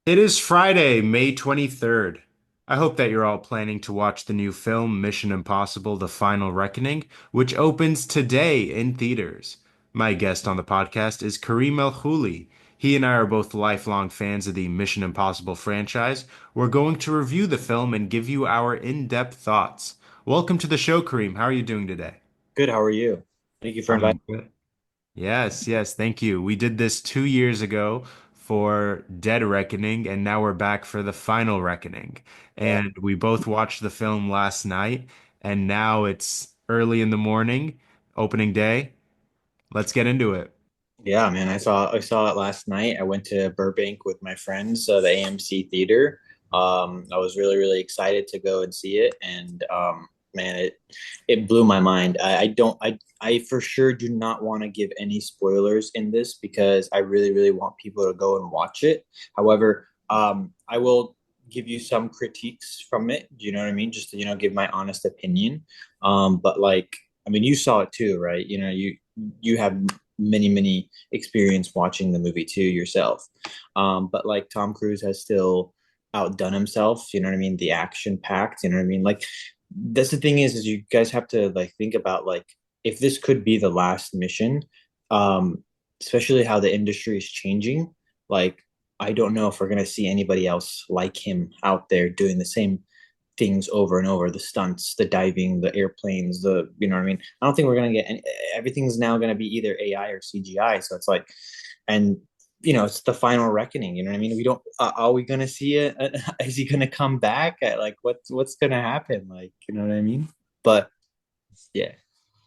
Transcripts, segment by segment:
It is Friday, May 23rd. I hope that you're all planning to watch the new film Mission Impossible: The Final Reckoning, which opens today in theaters. My guest on the podcast is Karim Alkhouli. He and I are both lifelong fans of the Mission Impossible franchise. We're going to review the film and give you our in-depth thoughts. Welcome to the show, Karim. How are you doing today? Good. How are you? Thank you for inviting. I'm good. Yes, yes, thank you. We did this 2 years ago for Dead Reckoning, and now we're back for the Final Reckoning. Yeah. And we both watched the film last night, and now it's early in the morning, opening day. Let's get into it. Yeah, man. I saw it last night. I went to Burbank with my friends, the AMC theater. I was really excited to go and see it, and man, it blew my mind. I for sure do not want to give any spoilers in this because I really want people to go and watch it. However, I will give you some critiques from it. Do you know what I mean? Just to, give my honest opinion. But like, I mean, you saw it too, right? You have many experience watching the movie too yourself. But like Tom Cruise has still outdone himself. You know what I mean? The action packed. You know what I mean? Like that's the thing is you guys have to like think about like if this could be the last mission, um, especially how the industry is changing. Like I don't know if we're gonna see anybody else like him out there doing the same things over and over, the stunts, the diving, the airplanes, the you know what I mean. I don't think we're gonna get any, everything's now gonna be either AI or CGI. So it's like, and it's the final reckoning. You know what I mean? We don't. Are we gonna see it? Is he gonna come back? Like, what's gonna happen? Like, you know what I mean? But yeah.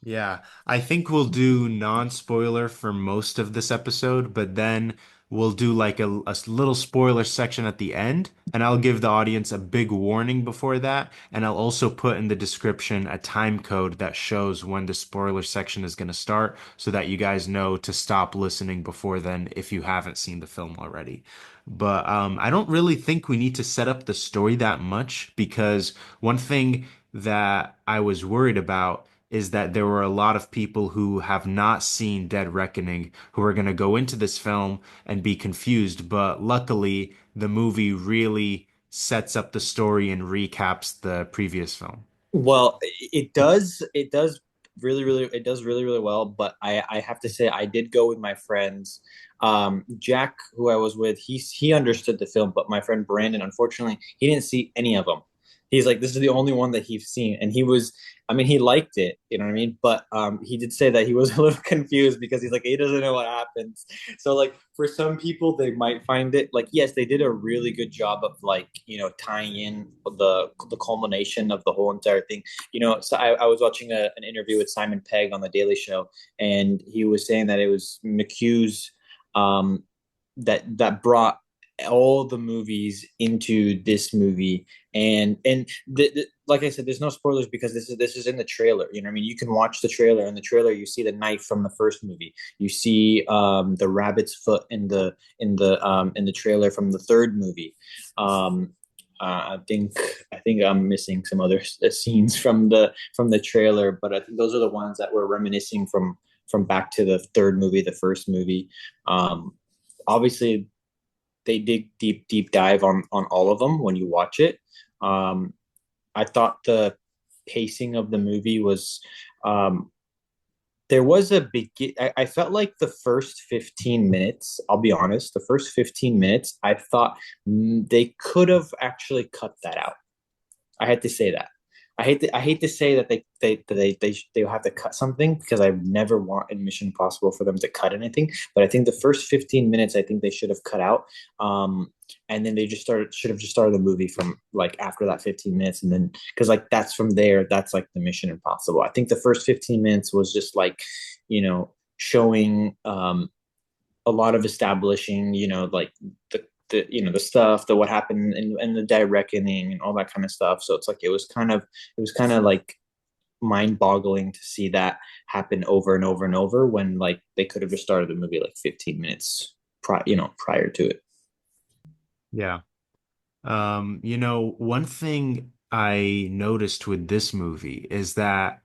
Yeah, I think we'll do non-spoiler for most of this episode, but then we'll do like a little spoiler section at the end, and I'll give the audience a big warning before that, and I'll also put in the description a time code that shows when the spoiler section is going to start so that you guys know to stop listening before then if you haven't seen the film already. But I don't really think we need to set up the story that much because one thing that I was worried about is that there were a lot of people who have not seen Dead Reckoning who are going to go into this film and be confused. But luckily, the movie really sets up the story and recaps the previous film. Well, it does. It does really. It does really well. But I have to say, I did go with my friends. Jack, who I was with, he understood the film, but my friend Brandon, unfortunately, he didn't see any of them. He's like, this is the only one that he's seen, and he was. I mean, he liked it. You know what I mean? But he did say that he was a little confused because he's like, he doesn't know what happens. So like, for some people, they might find it like, yes, they did a really good job of like, tying in the culmination of the whole entire thing. So I was watching an interview with Simon Pegg on the Daily Show, and he was saying that it was McHugh's that brought all the movies into this movie and like I said, there's no spoilers because this is in the trailer. You know what I mean? You can watch the trailer. In the trailer you see the knife from the first movie, you see the rabbit's foot in the trailer from the third movie. um I think I'm missing some other scenes from the trailer, but I think those are the ones that were reminiscing from back to the third movie, the first movie. Obviously they dig deep dive on all of them when you watch it. Um, I thought the pacing of the movie was there was a big. I felt like the first 15 minutes. I'll be honest, the first 15 minutes, I thought they could have actually cut that out. I had to say that. I hate to say that they have to cut something because I never want in Mission Impossible for them to cut anything. But I think the first 15 minutes I think they should have cut out. And then they just started should have just started the movie from like after that 15 minutes, and then because like that's from there, that's like the Mission Impossible. I think the first 15 minutes was just like, showing a lot of establishing, like the stuff, the what happened and the Dead Reckoning and all that kind of stuff. So it's like it was kind of like mind boggling to see that happen over and over and over when like they could have just started the movie like 15 minutes prior to it. Yeah. One thing I noticed with this movie is that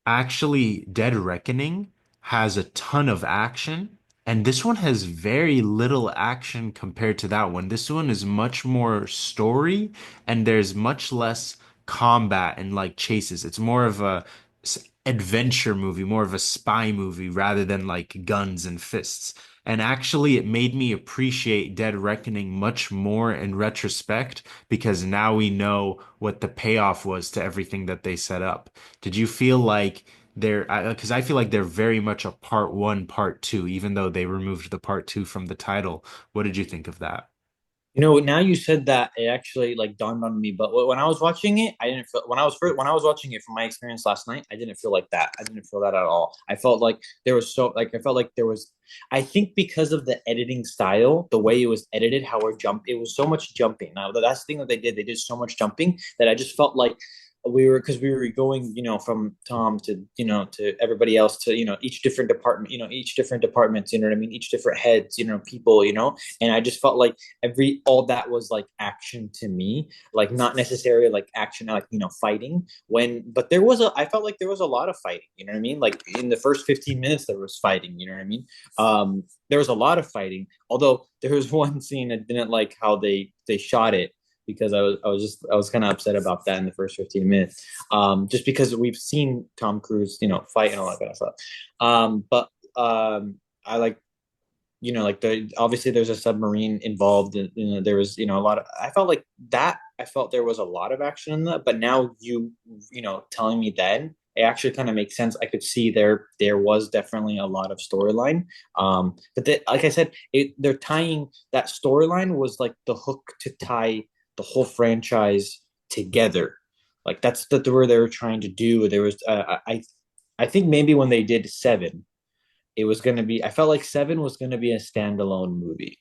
actually Dead Reckoning has a ton of action, And this one has very little action compared to that one. This one is much more story and there's much less combat and like chases. It's more of a adventure movie, more of a spy movie rather than like guns and fists. And actually, it made me appreciate Dead Reckoning much more in retrospect because now we know what the payoff was to everything that they set up. Did you feel like because I feel like they're very much a part one, part two, even though they removed the part two from the title. What did you think of that? Now you said that, it actually like dawned on me. But when I was watching it, I didn't feel when I was watching it from my experience last night, I didn't feel like that. I didn't feel that at all. I felt like I felt like there was. I think because of the editing style, the way it was edited, it was so much jumping. Now that's the thing that they did. They did so much jumping that I just felt like we were going, from Tom to, to everybody else, to, each different department, each different departments, you know what I mean, each different heads, people, and I just felt like all that was like action to me, like not necessarily like action, like, fighting, but I felt like there was a lot of fighting, you know what I mean, like in the first 15 minutes there was fighting, you know what I mean. There was a lot of fighting, although there was one scene I didn't like how they shot it, because I was kind of upset about that in the first 15 minutes. Just because we've seen Tom Cruise, fight and all that kind of stuff. But I like, like obviously there's a submarine involved. And, there was, a lot of, I felt like that, I felt there was a lot of action in that, but now telling me then, it actually kind of makes sense. I could see there was definitely a lot of storyline. Like I said, they're tying that storyline was like the hook to tie the whole franchise together. Like that's the word they were trying to do. There was I think maybe when they did seven, it was going to be. I felt like seven was going to be a standalone movie.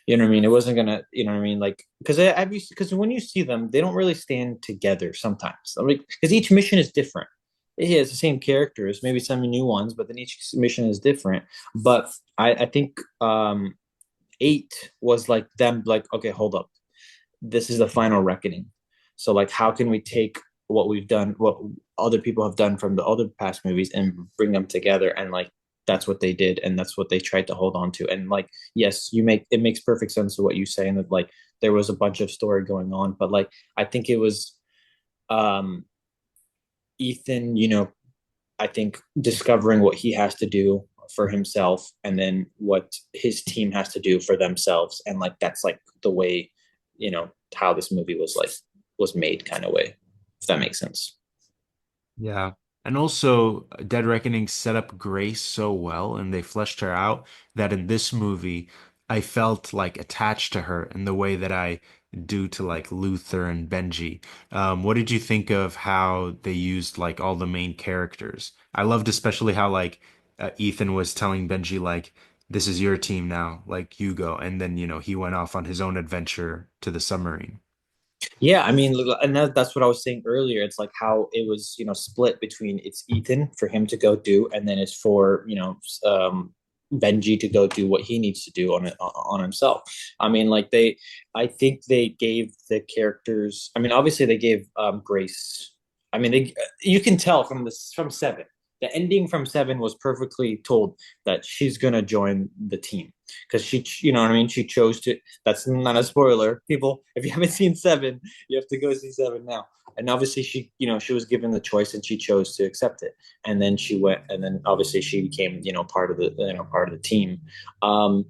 You know what I mean? It wasn't gonna. You know what I mean? Like because when you see them, they don't really stand together sometimes. Like because each mission is different. It has the same characters, maybe some new ones, but then each mission is different. But I think eight was like them like, okay, hold up, this is the final reckoning. So like, how can we take what we've done, what other people have done from the other past movies, and bring them together? And like, that's what they did, and that's what they tried to hold on to. And like, yes, it makes perfect sense to what you say, and that like there was a bunch of story going on, but like I think it was um Ethan, I think discovering what he has to do for himself, and then what his team has to do for themselves, and like that's like the way, how this movie was made, kind of way, if that makes sense. Yeah. And also, Dead Reckoning set up Grace so well and they fleshed her out that in this movie, I felt like attached to her in the way that I do to like Luther and Benji. What did you think of how they used like all the main characters? I loved especially how like Ethan was telling Benji like, this is your team now, like you go. And then, he went off on his own adventure to the submarine. Yeah, I mean, and that's what I was saying earlier. It's like how it was, split between, it's Ethan for him to go do, and then it's for, Benji to go do what he needs to do on himself. I mean, like I think they gave the characters. I mean, obviously they gave Grace. I mean, you can tell from seven. The ending from seven was perfectly told that she's gonna join the team, because you know what I mean. She chose to. That's not a spoiler, people. If you haven't seen seven, you have to go see seven now. And obviously, she was given the choice and she chose to accept it. And then she went, and then obviously she became, part of the team. Um,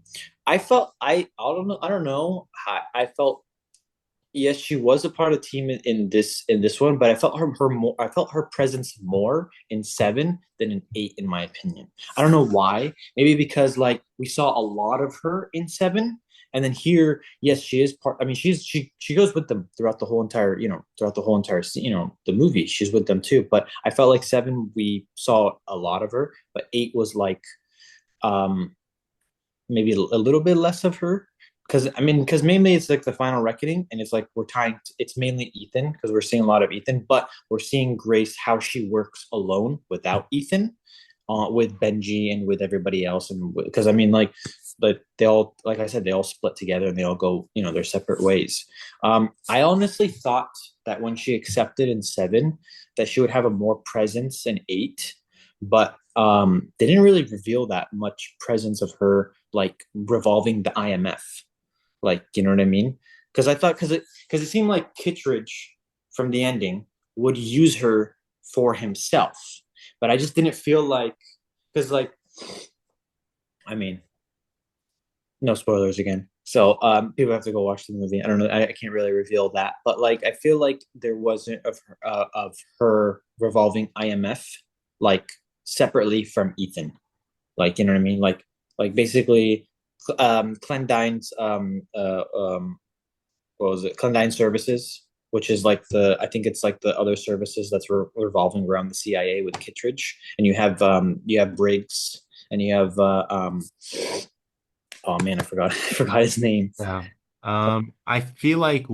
I don't know. I felt, yes, she was a part of the team in this one, but I felt her presence more in seven than in eight, in my opinion. I don't know why. Maybe because like we saw a lot of her in seven, and then here, yes, she is part. I mean, she goes with them throughout the whole entire, the movie. She's with them too. But I felt like seven, we saw a lot of her, but eight was like um maybe a little bit less of her, because mainly it's like the final reckoning, and it's like it's mainly Ethan, because we're seeing a lot of Ethan, but we're seeing Grace, how she works alone without Ethan, with Benji and with everybody else. And because I mean, like they all, like I said, they all split together and they all go, their separate ways. I honestly thought that when she accepted in seven, that she would have a more presence in eight, but they didn't really reveal that much presence of her like revolving the IMF. Like, you know what I mean? Because I thought because it seemed like Kittredge from the ending would use her for himself, but I just didn't feel like because like I mean no spoilers again. So people have to go watch the movie. I don't know. I can't really reveal that, but like I feel like there wasn't of her revolving IMF like separately from Ethan. Like you know what I mean? Like basically, Clendine's what was it? Clendine Services, which is like the I think it's like the other services that's revolving around the CIA with Kittredge, and you have Briggs and you have oh man, I forgot I forgot his name. Yeah. I feel like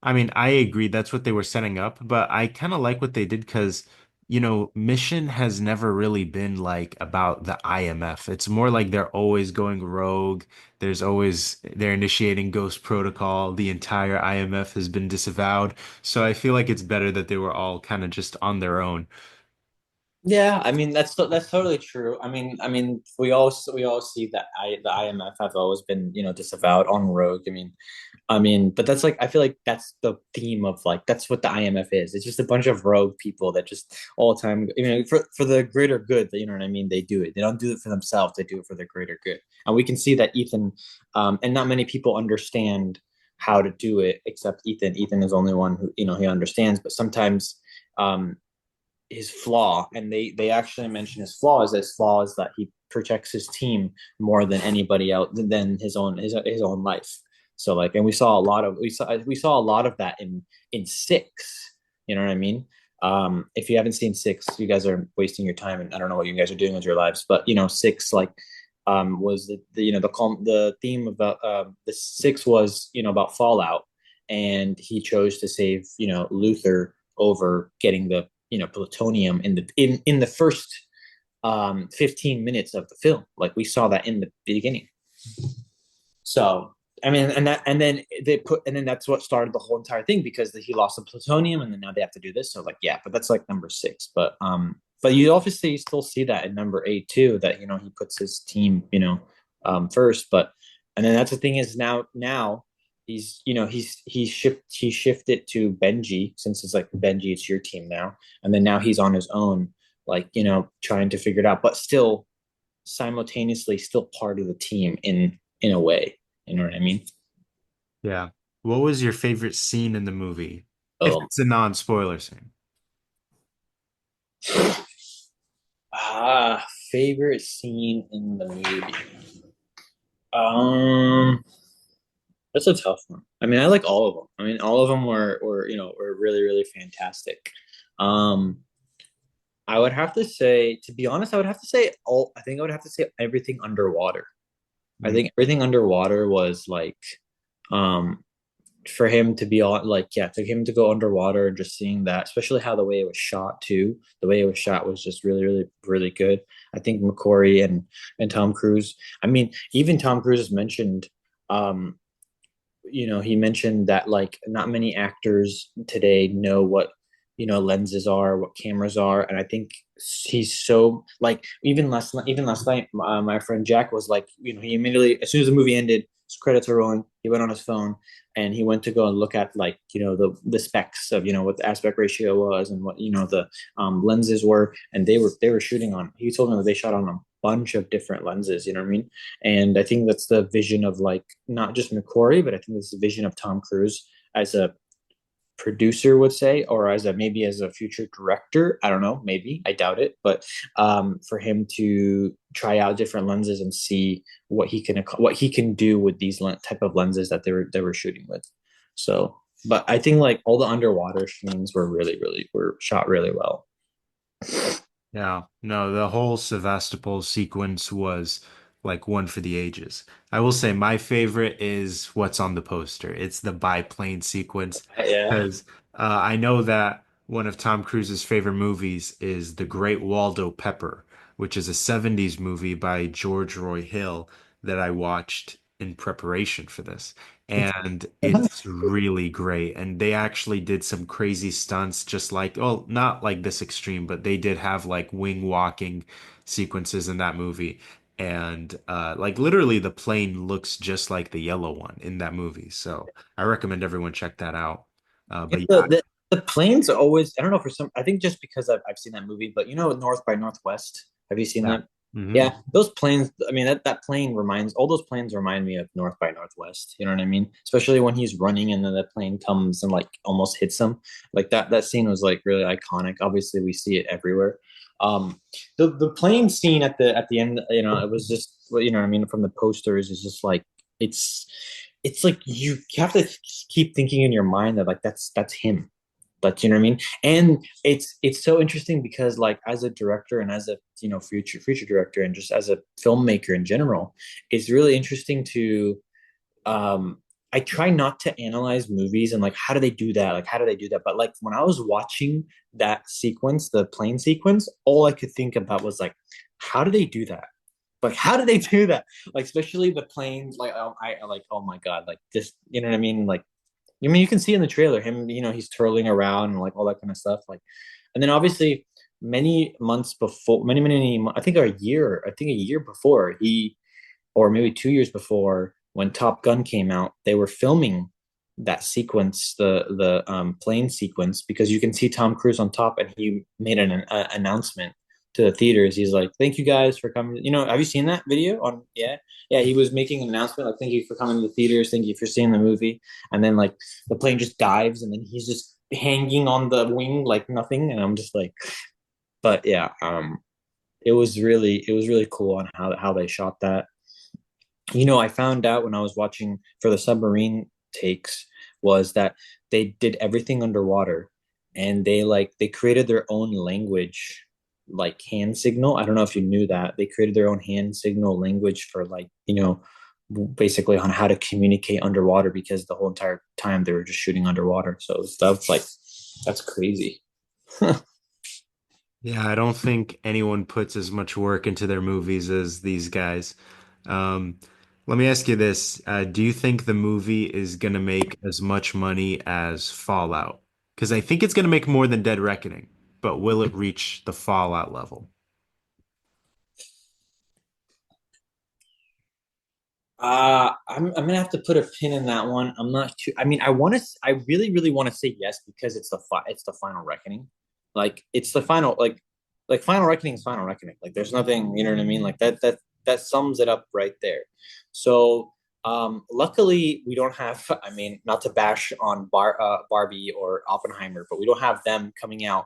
I mean, I agree that's what they were setting up, but I kind of like what they did because, Mission has never really been like about the IMF. It's more like they're always going rogue. They're initiating Ghost Protocol. The entire IMF has been disavowed. So I feel like it's better that they were all kind of just on their own. Yeah, I mean that's totally true. I mean we all see that the IMF have always been disavowed on Rogue. I mean, but that's like I feel like that's the theme of like that's what the IMF is. It's just a bunch of rogue people that just all the time, for the greater good. You know what I mean? They do it. They don't do it for themselves. They do it for the greater good. And we can see that Ethan, and not many people understand how to do it except Ethan. Ethan is the only one who he understands. But sometimes, his flaw, and they actually mention his flaw is that he protects his team more than anybody else than his own life. So like, and we saw a lot of that in six. You know what I mean? If you haven't seen six, you guys are wasting your time, and I don't know what you guys are doing with your lives. But six like was the theme about the six was about Fallout, and he chose to save Luther over getting the plutonium in the first 15 minutes of the film. Like we saw that in the beginning. So I mean, and then that's what started the whole entire thing because he lost the plutonium, and then now they have to do this. So like, yeah, but that's like number six. But you obviously still see that in number eight too. That he puts his team first. But and then that's the thing is now he shifted to Benji since it's like Benji, it's your team now, and then now he's on his own, like trying to figure it out, but still simultaneously still part of the team in a way. You know what I mean? Yeah. What was your favorite scene in the movie? If Um, it's a non-spoiler scene. favorite scene in the movie. Um, that's a tough one. I mean, I like all of them. I mean, all of them were really really fantastic. Um, I would have to say, to be honest, I would have to say all. I think I would have to say everything underwater. I Mm. think everything underwater was like, um, for him to be on like yeah to him to go underwater and just seeing that, especially how the way it was shot too, the way it was shot was just really really really good. I think McCory and Tom Cruise, I mean even Tom Cruise has mentioned, um he mentioned that like not many actors today know what lenses are, what cameras are, and I think he's so like even last night, my friend Jack was like, he immediately as soon as the movie ended, his credits are rolling, he went on his phone and he went to go and look at like the specs of what the aspect ratio was and what the lenses were, and they were shooting on. He told me that they shot on a bunch of different lenses. You know what I mean? And I think that's the vision of like not just McCory, but I think it's the vision of Tom Cruise as a producer would say, or as a maybe as a future director. I don't know, maybe I doubt it, but for him to try out different lenses and see what he can do with these type of lenses that they were shooting with. So, but I think like all the underwater scenes were really really were shot really well. Yeah, no, the whole Sevastopol sequence was like one for the ages. I will say my favorite is what's on the poster. It's the biplane sequence Yeah. because I know that one of Tom Cruise's favorite movies is The Great Waldo Pepper, which is a 70s movie by George Roy Hill that I watched in preparation for this. And it's really great. And they actually did some crazy stunts, just like, well, not like this extreme, but they did have like wing walking sequences in that movie. And like literally the plane looks just like the yellow one in that movie. So I recommend everyone check that out. Yeah, But yeah, the planes always, I don't know, for some, I think just because I've seen that movie, but you know, North by Northwest, have you seen yeah. that? Hmm. Yeah, those planes, I mean, that plane reminds, all those planes remind me of North by Northwest. You know what I mean? Especially when he's running and then the plane comes and like almost hits him. Like that scene was like really iconic. Obviously, we see it everywhere. Um, the plane scene at the end, you know, it was just, well, you know what I mean, from the posters is just like, it's, it's like you have to keep thinking in your mind that like that's him, but you know what I mean. And it's so interesting because like as a director and as a, you know, future director and just as a filmmaker in general, it's really interesting to um I try not to analyze movies and like how do they do that, like how do they do that, but like when I was watching that sequence, the plane sequence, all I could think about was like how do they do that, like how do they do that, like especially the planes, like I like, oh my god, like this, you know what I mean, like I mean, you can see in the trailer him, you know, he's twirling around and like all that kind of stuff. Like, and then obviously many months before, I think I think a year before he, or maybe 2 years before, when Top Gun came out, they were filming that sequence, the plane sequence, because you can see Tom Cruise on top, and he made an announcement to the theaters. He's like, "Thank you guys for coming." You know, have you seen that video? On Yeah, yeah, he was making an announcement like, "Thank you for coming to the theaters. Thank you for seeing the movie." And then like the plane just dives, and then he's just hanging on the wing like nothing, and I'm just like, but yeah, it was really cool on how they shot that. You know, I found out when I was watching for the submarine takes was that they did everything underwater, and they created their own language, like hand signal. I don't know if you knew that. They created their own hand signal language for like, you know, basically on how to communicate underwater because the whole entire time they were just shooting underwater. So that's like that's crazy. Yeah, I don't think anyone puts as much work into their movies as these guys. Um, Let me ask you this. Do you think the movie is gonna make as much money as Fallout? Because I think it's gonna make more than Dead Reckoning, but will it reach the Fallout level? I'm gonna have to put a pin in that one. I'm not too. I mean, I really want to say yes because it's the final reckoning. Like it's the final, like final reckoning is final reckoning. Like there's nothing, you know what I mean? Like that sums it up right there. So, luckily we don't have. I mean, not to bash on Barbie or Oppenheimer, but we don't have them coming out.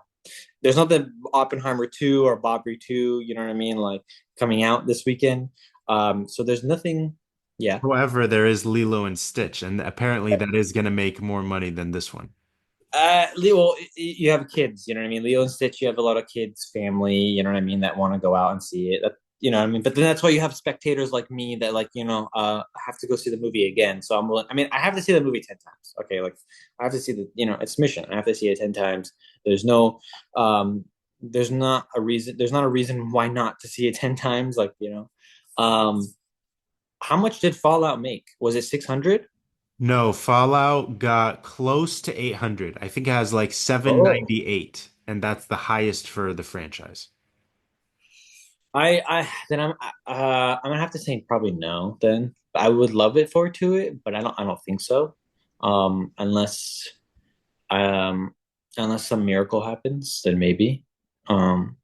There's not the Oppenheimer 2 or Barbie 2. You know what I mean? Like coming out this weekend. So there's nothing. Yeah. However, there is Lilo and Stitch, and apparently that is gonna make more money than this one. Leo, you have kids, you know what I mean? Leo and Stitch, you have a lot of kids, family, you know what I mean, that want to go out and see it. That, you know what I mean? But then that's why you have spectators like me that like, you know, have to go see the movie again. So I'm willing, I mean, I have to see the movie 10 times. Okay. Like I have to see the, you know, it's mission. I have to see it 10 times. There's no, there's not a reason why not to see it 10 times. Like, you know, how much did Fallout make? Was it 600? No, Fallout got close to 800. I think it has like Oh. 798, and that's the highest for the franchise. Then I'm gonna have to say probably no. Then I would love it for to it, but I don't think so. Unless um, unless some miracle happens, then maybe. Um,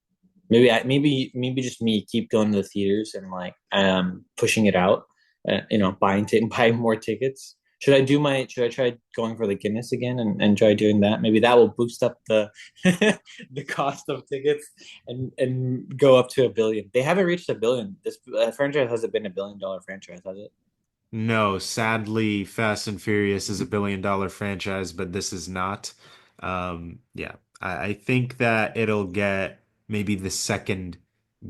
maybe just me keep going to the theaters and like pushing it out. You know, buying more tickets. Should I try going for the Guinness again and try doing that? Maybe that will boost up the the cost of tickets and go up to 1 billion. They haven't reached 1 billion. This franchise hasn't been $1 billion franchise, has it? No, sadly, Fast and Furious is a billion-dollar franchise, but this is not. Yeah, I think that it'll get maybe the second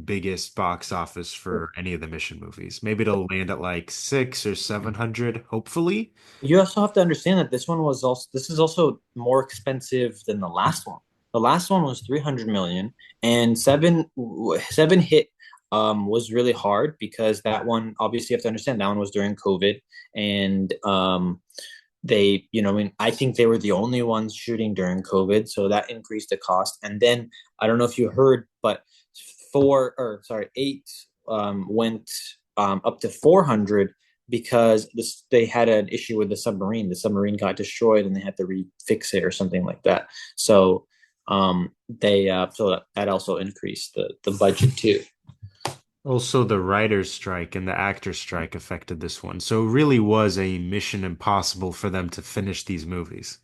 biggest box office for any of the Mission movies. Maybe it'll land at like six or 700, hopefully. You also have to understand that this is also more expensive than the last one. The last one was 300 million and seven hit was really hard because that one, obviously you have to understand, that one was during COVID. And they, I mean, I think they were the only ones shooting during COVID, so that increased the cost. And then I don't know if you heard, but eight went up to 400 because they had an issue with the submarine. The submarine got destroyed and they had to refix it or something like that. So they so that also increased the budget too. Also, the writer's strike and the actor's strike affected this one. So it really was a mission impossible for them to finish these movies.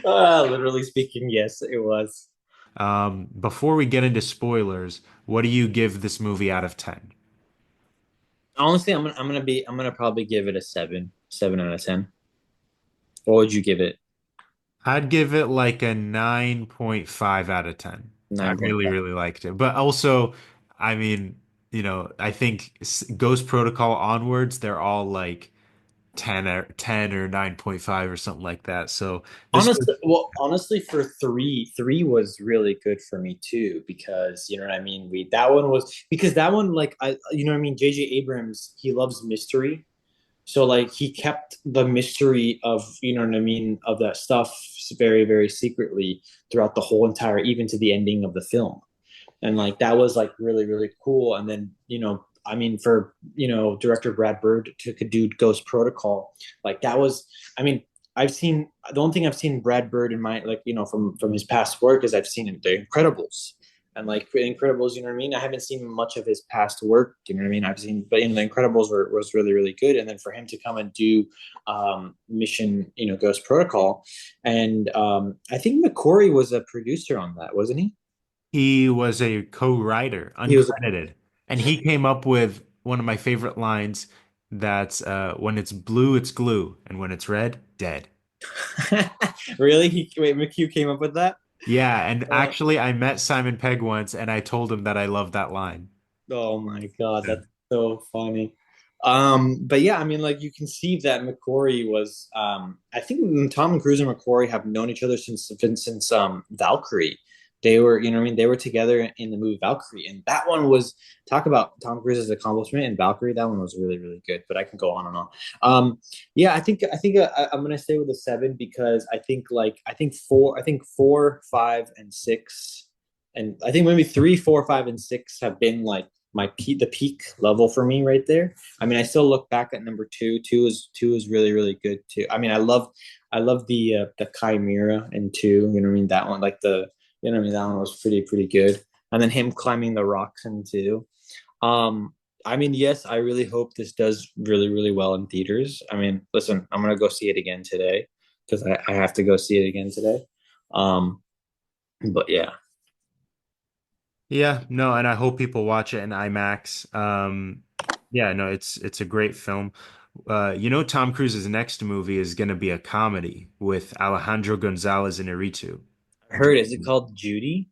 Literally speaking, yes, it was. Before we get into spoilers, what do you give this movie out of 10? Honestly, I'm gonna probably give it a 7 out of 10. What would you give it? I'd give it like a 9.5 out of 10. I really, 9.5. really liked it. But also, I mean, I think Ghost Protocol onwards, they're all like 10 or 9.5 or something like that. So this was, Honestly, for three was really good for me too, because you know what I mean. We that one was because that one, like you know what I mean. J.J. Abrams, he loves mystery, so like he kept the mystery of, you know what I mean, of that stuff very, very secretly throughout the whole entire, even to the ending of the film. And like that was like really, really cool. And then, I mean, for, director Brad Bird to could do Ghost Protocol, like that was, I mean, I've seen, the only thing I've seen Brad Bird in my, like, from his past work is I've seen him The Incredibles. And like Incredibles, you know what I mean? I haven't seen much of his past work, you know what I mean? I've seen, but The Incredibles was really, really good. And then for him to come and do Mission, Ghost Protocol. And I think McQuarrie was a producer on that, wasn't he? he was a co-writer, He was. uncredited. And he came up with one of my favorite lines that's when it's blue, it's glue, and when it's red, dead. Really? Wait, McHugh came up with that? Yeah, and Uh, actually, I met Simon Pegg once, and I told him that I love that line. oh my God, Yeah. that's so funny. But yeah, I mean, like you can see that McQuarrie was. I think Tom Cruise and McQuarrie have known each other since Valkyrie. They were, you know what I mean? They were together in the movie Valkyrie, and that one was, talk about Tom Cruise's accomplishment in Valkyrie. That one was really, really good. But I can go on and on. Yeah, I'm gonna stay with a 7 because I think 4, 5, and 6, and I think maybe 3, 4, 5, and 6 have been like the peak level for me right there. I mean, I still look back at number two. Two is really, really good too. I mean, I love the Chimera in two. You know what I mean? That one, like the, you know what I mean, that one was pretty, pretty good. And then him climbing the rocks in two. Um, I mean, yes, I really hope this does really, really well in theaters. I mean, listen, I'm gonna go see it again today because I have to go see it again today. Um, but yeah. Yeah, no, and I hope people watch it in IMAX. Yeah, no, it's a great film. Tom Cruise's next movie is going to be a comedy with Alejandro Gonzalez Inarritu. I heard, is it called Judy?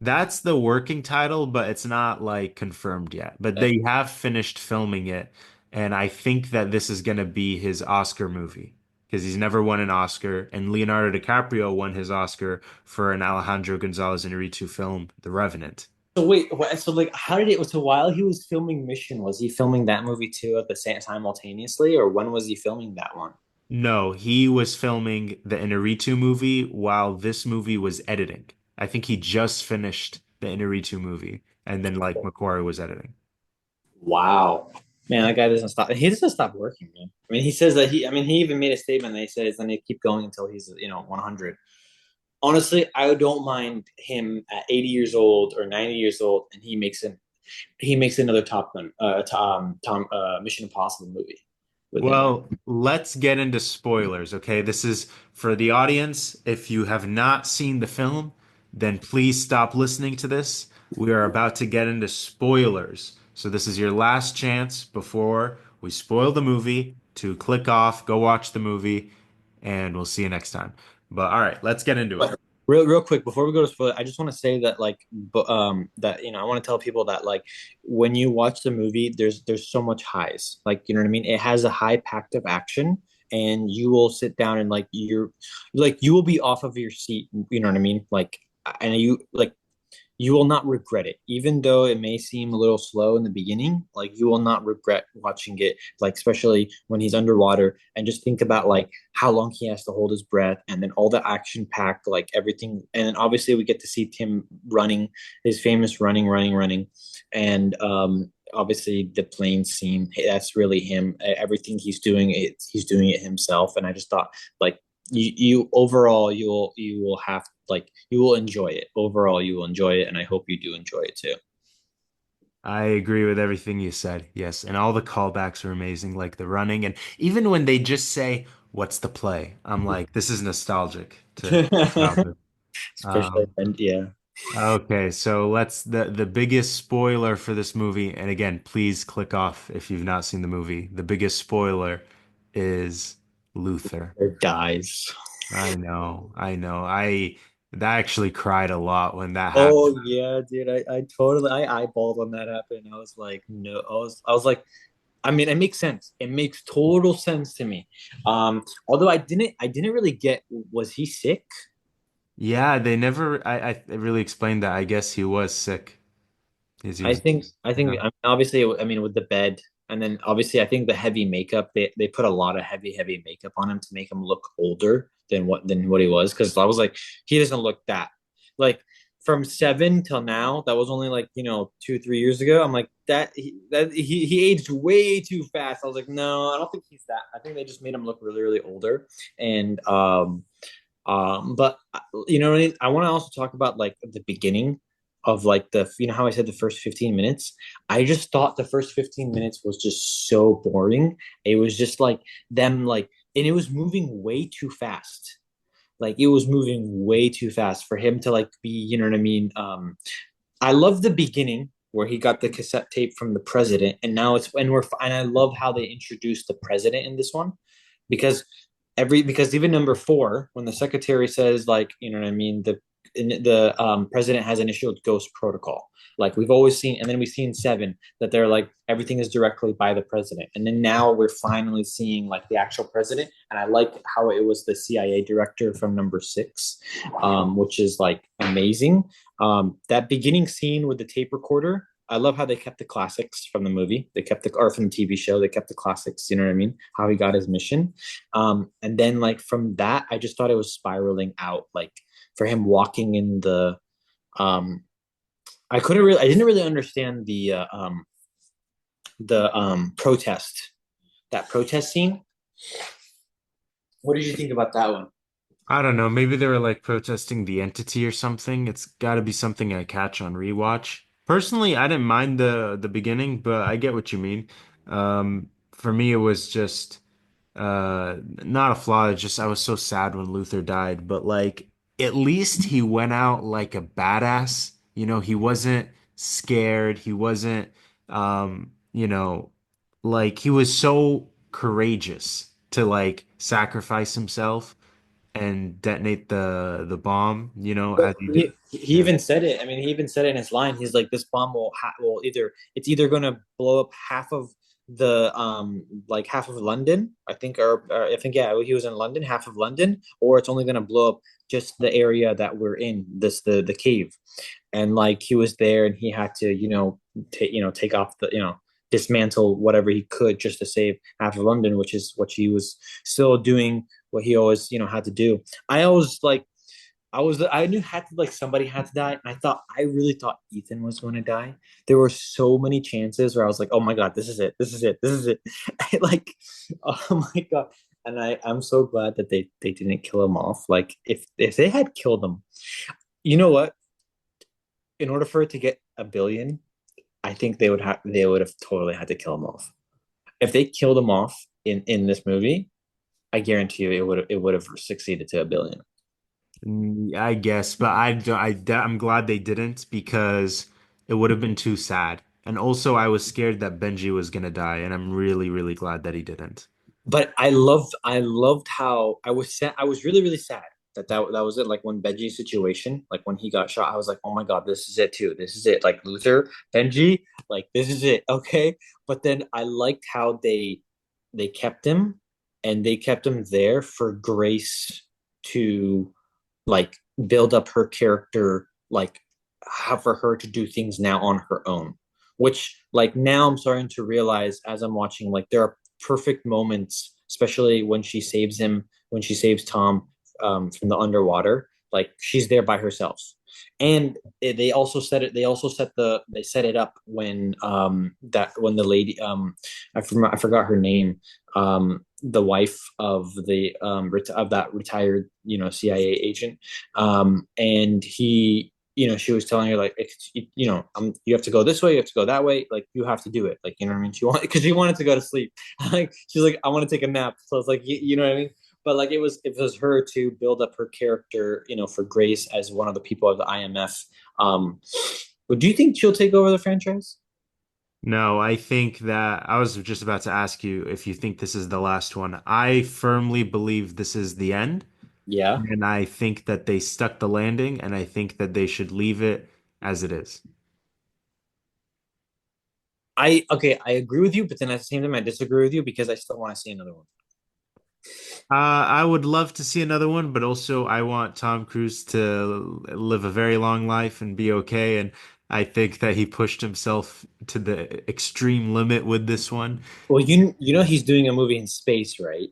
That's the working title, but it's not like confirmed yet. But they have finished filming it, and I think that this is going to be his Oscar movie because he's never won an Oscar, and Leonardo DiCaprio won his Oscar for an Alejandro Gonzalez Inarritu film, The Revenant. So wait, so like, how did it? So while he was filming Mission, was he filming that movie too at the same simultaneously, or when was he filming that one? No, he was filming the Inarritu movie while this movie was editing. I think he just finished the Inarritu movie, and then like Macquarie was editing. Wow, man, that guy doesn't stop. He doesn't stop working, man. I mean, he says that he. I mean, he even made a statement that he says, "Then he keep going until he's 100." Honestly, I don't mind him at 80 years old or 90 years old, and he makes another Top Gun, Tom, Mission Impossible movie with him. Well, let's get into spoilers, okay? This is for the audience. If you have not seen the film, then please stop listening to this. We are about to get into spoilers. So this is your last chance before we spoil the movie to click off, go watch the movie, and we'll see you next time. But all right, let's get into it. But real quick before we go to spoiler, I just want to say that like, that I want to tell people that like when you watch the movie, there's so much highs. Like, you know what I mean? It has a high packed of action, and you will sit down and you will be off of your seat. You know what I mean? Like, and you like you will not regret it. Even though it may seem a little slow in the beginning, like you will not regret watching it, like especially when he's underwater and just think about like how long he has to hold his breath and then all the action packed, like everything. And then obviously we get to see Tim running, his famous running. And obviously the plane scene, that's really him. Everything he's doing it himself. And I just thought like you overall you will have like you will enjoy it overall, you will enjoy it, and I hope you do enjoy it too. I agree with everything you said. Yes, and all the callbacks are amazing, like the running, and even when they just say, "What's the play?" I'm like, this is nostalgic to childhood. Especially Um, and yeah. okay, so let's the biggest spoiler for this movie, and again, please click off if you've not seen the movie. The biggest spoiler is Luther. Or dies. I know, I know. I that actually cried a lot when that happened. Oh yeah, dude. I totally I eyeballed when that happened. I was like, no, I was like, I mean, it makes sense. It makes total sense to me. Although I didn't really get, was he sick? Yeah, they never I really explained that. I guess he was sick. He I was think I think yeah. I mean, obviously I mean with the bed, and then obviously I think the heavy makeup, they put a lot of heavy makeup on him to make him look older than what he was, because I was like, he doesn't look that, like, from Seven till now, that was only like 2 3 years ago. I'm like he aged way too fast. I was like, no, I don't think he's that. I think they just made him look really older. And but you know what I mean? I want to also talk about like the beginning of like how I said the first 15 minutes. I just thought the first 15 minutes was just so boring. It was just like them like, and it was moving way too fast. Like it was moving way too fast for him to like be, you know what I mean? I love the beginning where he got the cassette tape from the president, and now and I love how they introduced the president in this one, because because even number four, when the secretary says like, you know what I mean, the president has initialed ghost protocol. Like we've always seen, and then we've seen seven that they're like everything is directly by the president, and then now we're finally seeing like the actual president. And I like how it was the CIA director from number six, which is like amazing. That beginning scene with the tape recorder, I love how they kept the classics from the movie. They kept or from the TV show. They kept the classics. You know what I mean? How he got his mission. And then like from that, I just thought it was spiraling out. Like for him walking in um, I didn't really understand the protest, that protest scene. What did you think about that one? I don't know. Maybe they were like protesting the entity or something. It's got to be something I catch on rewatch. Personally, I didn't mind the beginning, but I get what you mean. For me, it was just not a flaw. It's just I was so sad when Luther died, but like at least he went out like a badass. You know, he wasn't scared. He wasn't, like he was so courageous to like sacrifice himself and detonate the bomb, But as he did. he Yeah. even said it. I mean, he even said it in his line. He's like, "This bomb will either going to blow up half of the like half of London, I think, or I think yeah, he was in London, half of London, or it's only going to blow up just the area that we're in, the cave." And like he was there, and he had to take off the dismantle whatever he could just to save half of London, which is what he was still doing. What he always had to do. I always like I knew had to like somebody had to die, and I really thought Ethan was going to die. There were so many chances where I was like, oh my god, this is it, this is it, this is it. Like, oh my god. And I'm so glad that they didn't kill him off. Like if they had killed him, you know what? In order for it to get a billion, I think they would have totally had to kill him off. If they killed him off in this movie, I guarantee you it would have succeeded to a billion. I guess, but I'm glad they didn't because it would have been too sad. And also, I was scared that Benji was gonna die, and I'm really, really glad that he didn't. But I loved how I was really sad that was it. Like when Benji's situation, like when he got shot, I was like, oh my god, this is it too. This is it. Like Luther, Benji, like this is it. Okay. But then I liked how they kept him, and they kept him there for Grace to like build up her character, like for her to do things now on her own. Which like now I'm starting to realize as I'm watching, like there are perfect moments, especially when she saves him, when she saves Tom from the underwater. Like she's there by herself. And they also set it. They also set the. They set it up when when the lady I forgot her name, the wife of the of that retired CIA agent, and he she was telling her like you have to go this way, you have to go that way, like you have to do it, like you know what I mean. She wanted because she wanted to go to sleep. Like she's like I want to take a nap, so it's like you know what I mean. But like it was her to build up her character, for Grace as one of the people of the IMF. But do you think she'll take over the franchise? No, I think that I was just about to ask you if you think this is the last one. I firmly believe this is the end, Yeah. and I think that they stuck the landing, and I think that they should leave it as it is. I agree with you, but then at the same time I disagree with you because I still want to see another one. I would love to see another one, but also I want Tom Cruise to live a very long life and be okay. And I think that he pushed himself to the extreme limit with this one. Well, you know he's doing a movie in space, right?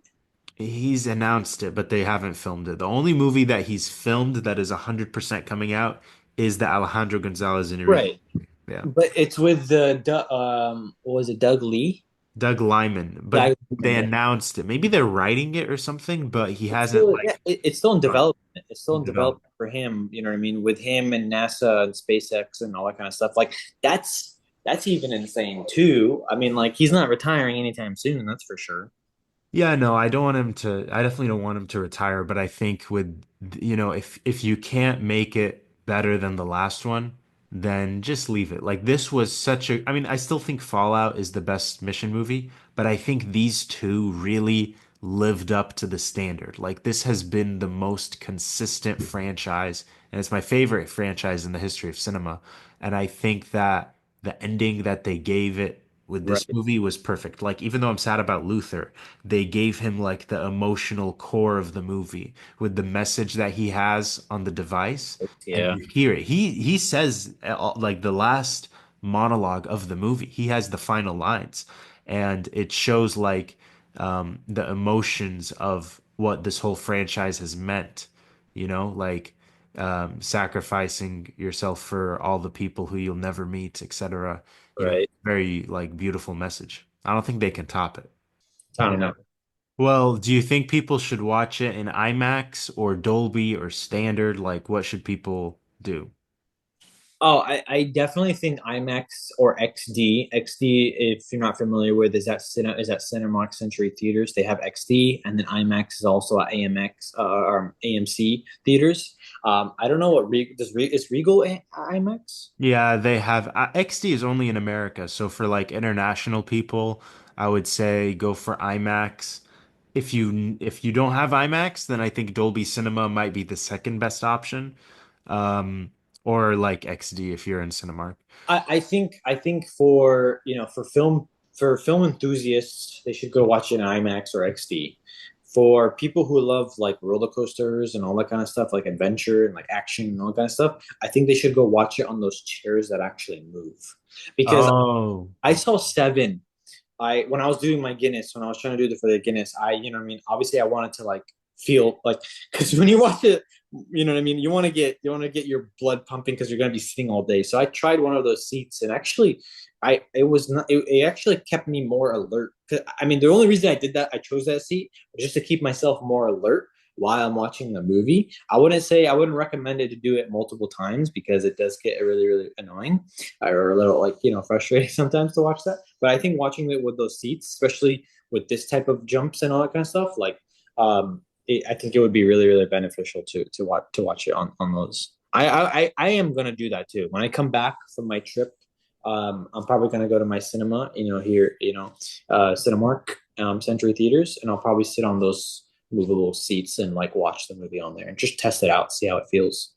He's announced it, but they haven't filmed it. The only movie that he's filmed that is 100% coming out is the Alejandro Gonzalez Inarritu. Right. Yeah. But it's with what was it, Doug Lee? Doug Liman, but Doug they Liman, yeah. announced it. Maybe they're writing it or something, but he It's hasn't still like it's still in development. It's still in developed. development for him. You know what I mean? With him and NASA and SpaceX and all that kind of stuff. Like that's even insane too. I mean, like he's not retiring anytime soon. That's for sure. Yeah, no, I don't want him to, I definitely don't want him to retire, but I think with, if you can't make it better than the last one, then just leave it. Like this was such a, I mean, I still think Fallout is the best mission movie, but I think these two really lived up to the standard. Like this has been the most consistent franchise, and it's my favorite franchise in the history of cinema. And I think that the ending that they gave it with this Right. movie was perfect. Like even though I'm sad about Luther, they gave him like the emotional core of the movie with the message that he has on the device, and Yeah. you hear it. He says like the last monologue of the movie. He has the final lines, and it shows like the emotions of what this whole franchise has meant. Like sacrificing yourself for all the people who you'll never meet, etc. Right. Very like beautiful message. I don't think they can top it. I don't Yeah. know. Well, do you think people should watch it in IMAX or Dolby or standard? Like, what should people do? Oh, I definitely think IMAX or XD. XD, if you're not familiar with, is that Cinemark Century Theaters. They have XD, and then IMAX is also at AMX or AMC theaters. I don't know what is Regal IMAX? Yeah, they have XD is only in America. So for like international people, I would say go for IMAX. If you don't have IMAX, then I think Dolby Cinema might be the second best option. Um, or like XD if you're in Cinemark. I think for for film enthusiasts, they should go watch it in IMAX or XD. For people who love like roller coasters and all that kind of stuff, like adventure and like action and all that kind of stuff, I think they should go watch it on those chairs that actually move. Because Oh, I saw Seven. I when I was doing my Guinness, when I was trying to do it for the Guinness, what I mean, obviously I wanted to like feel like because when you watch it, what I mean, you want to get your blood pumping because you're going to be sitting all day. So I tried one of those seats, and actually, it was not it actually kept me more alert. I mean, the only reason I did that, I chose that seat was just to keep myself more alert while I'm watching the movie. I wouldn't recommend it to do it multiple times because it does get really, really annoying or a little like, frustrating sometimes to watch that. But I think watching it with those seats, especially with this type of jumps and all that kind of stuff, like I think it would be really, really beneficial to watch it on those. I am gonna do that too. When I come back from my trip, I'm probably gonna go to my cinema, here, Cinemark, Century Theaters, and I'll probably sit on those movable seats and like watch the movie on there and just test it out, see how it feels.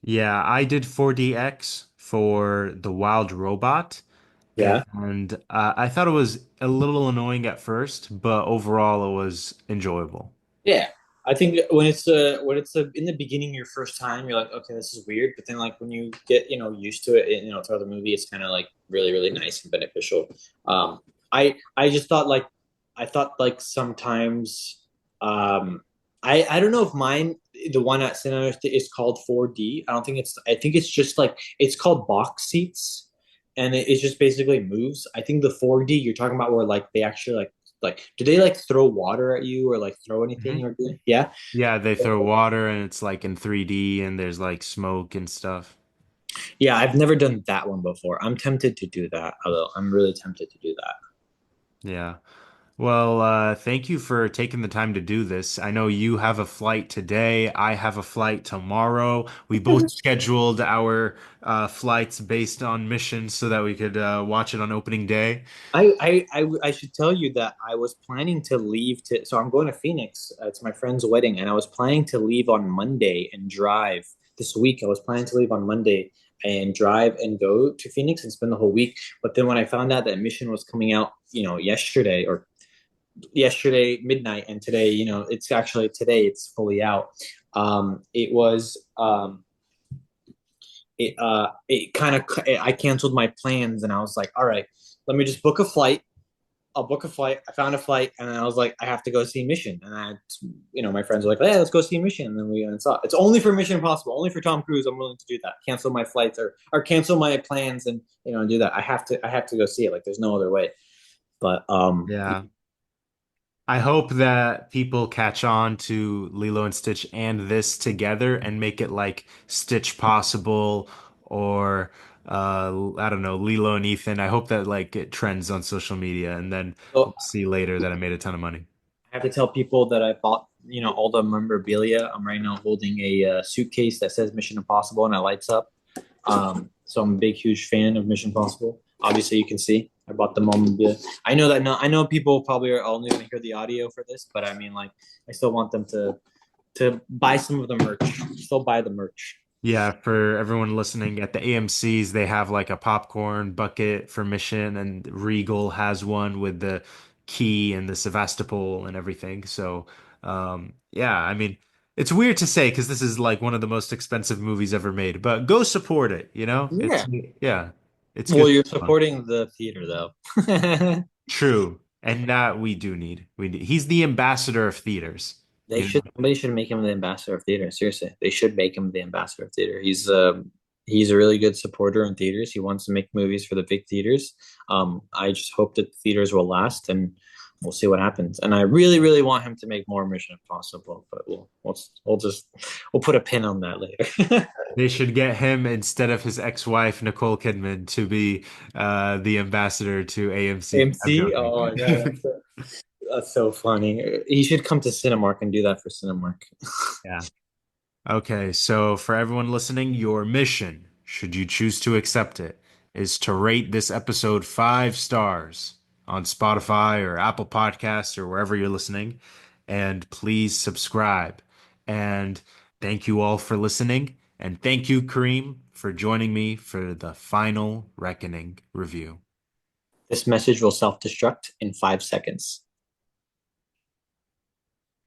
yeah, I did 4DX for The Wild Robot, Yeah. and I thought it was a little annoying at first, but overall it was enjoyable. Yeah. I think when it's in the beginning your first time, you're like, okay, this is weird. But then like when you get used to it, throughout the movie, it's kind of like really nice and beneficial. I just thought like sometimes um I don't know if mine the one at Cinema is called 4D. I don't think it's I think it's just like it's called box seats, and it's just basically moves. I think the 4D you're talking about where like they actually like do they like throw water at you or like throw anything Mhm. or yeah. Yeah, they throw water and it's like in 3D and there's like smoke and stuff. Yeah, I've never done that one before. I'm tempted to do that, although I'm really tempted to do that. Yeah. Well, thank you for taking the time to do this. I know you have a flight today. I have a flight tomorrow. We both scheduled our flights based on missions so that we could watch it on opening day. I should tell you that I was planning to leave to, so I'm going to Phoenix. It's my friend's wedding, and I was planning to leave on Monday and drive this week. I was planning to leave on Monday and drive and go to Phoenix and spend the whole week. But then when I found out that Mission was coming out, yesterday midnight, and today, it's actually today it's fully out. It was it kind of I canceled my plans, and I was like, all right, let me just book a flight. I'll book a flight. I found a flight, and then I was like, I have to go see Mission. And my friends were like, hey, let's go see Mission. And then we went and saw it. It's only for Mission Impossible, only for Tom Cruise. I'm willing to do that. Cancel my flights or cancel my plans and do that. I have to go see it. Like there's no other way. But Yeah. I hope that people catch on to Lilo and Stitch and this together and make it like Stitch Possible or I don't know, Lilo and Ethan. I hope that like it trends on social media and then we'll so see later that I made a ton of money. I have to tell people that I bought, all the memorabilia. I'm right now holding a suitcase that says Mission Impossible and it lights up. So I'm a big, huge fan of Mission Impossible. Obviously, you can see I bought the memorabilia. I know that I know people probably are only going to hear the audio for this, but I mean, like, I still want them to buy some of the merch. Still buy the merch. Yeah, for everyone listening at the AMC's, they have like a popcorn bucket for Mission, and Regal has one with the key and the Sevastopol and everything. So, yeah, I mean, it's weird to say because this is like one of the most expensive movies ever made, but go support it, you know? Yeah. Yeah, it's Well, good. you're supporting the theater, though. True. And that we do need. He's the ambassador of theaters, you know? Somebody should make him the ambassador of theater. Seriously, they should make him the ambassador of theater. He's a really good supporter in theaters. He wants to make movies for the big theaters. I just hope that the theaters will last, and we'll see what happens. And I really want him to make more Mission Impossible, but we'll put a pin on that later. They should get him instead of his ex-wife Nicole Kidman to be the ambassador to AMC. I'm AMC. joking. Oh my god, that's so funny. He should come to Cinemark and do that for Cinemark. Yeah. Okay, so for everyone listening, your mission, should you choose to accept it, is to rate this episode 5 stars on Spotify or Apple Podcasts or wherever you're listening. And please subscribe. And thank you all for listening. And thank you, Kareem, for joining me for the final Reckoning review. This message will self-destruct in 5 seconds.